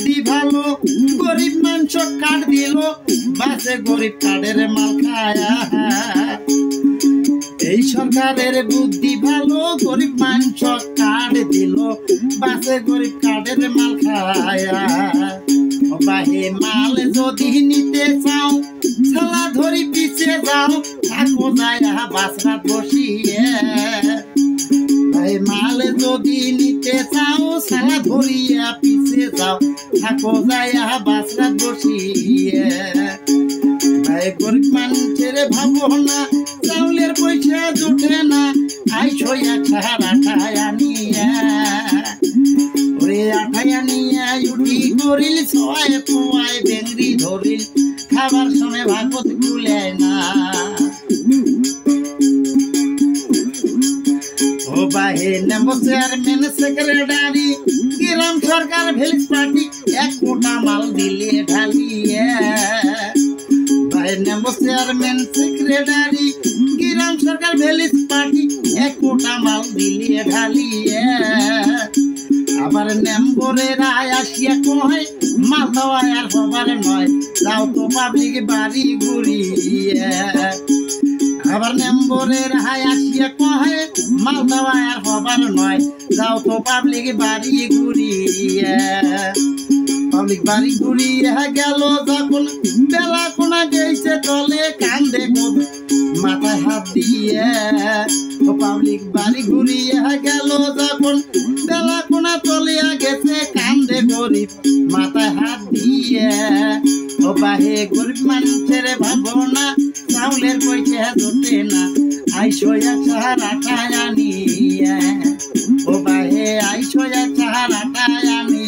বুদ্ধি ভালো গরিব মানুষ কার্ড দিল বাসে গরিব কার্ডের মাল খায়া এই সরকারের বুদ্ধি ভালো গরিব মানুষ কার্ড দিল বাসে গরিব কার্ডের মাল খায়া বাহে মাল যদি নিতে চাও ছালা ধরি পিছে যাও থাকো যায়া বাসরাত বসিয়ে মাল যদি নিতে চাও ছালা ধরিয়া পিছে যাও থাকো যায়া বাসরাত বসিয়ে গরিব মানুষের ভাবো না চাউলের পয়সা জোটে না আইসো একসার আঠায় আনিয়া ওরে আঠায় আনিয়া উঠি করিল সবাই পোয়ায় বেংরি ধরিল খাবার সময় ভাগত তুলে না ও বাহে নেব চেয়ারম্যান সেক্রেটারি গ্রাম সরকার ভেলিস পার্টি এক কোটা মাল দিলে ঢালিয়ে নেব চেয়ারম্যান সেক্রেটারি গ্রাম সরকার ভেলিস পার্টি এক কোটা মাল দিলে ঢালিয়ে আবার নেম্বরের আয় আসিয়া কয় মাল দেওয়া আর হবার নয় যাও তো পাবলিক বাড়ি ঘুরিয়ে আবার নেম্বরের হাই আসিয়া কয় মাল দেওয়া আর হবার নয় যাও তো পাবলিক বাড়ি ঘুরিয়ে পাবলিক বাড়ি ঘুরিয়ে গেল যখন বেলা কোনা গেছে চলে কান্দে মাথায় হাত দিয়ে পাবলিক বাড়ি ঘুরিয়ে গেল যখন বেলা কোনা চলিয়া গেছে কান্দে গরিব মাথায় হাত দিয়ে ও বাহে গরিব মানুষের ভাবনা চাউলের পয়সা জোটে না আইসো এক সাহার আটায় আনিয়ে ও বাহে আইসো এক সাহার আটায় আনি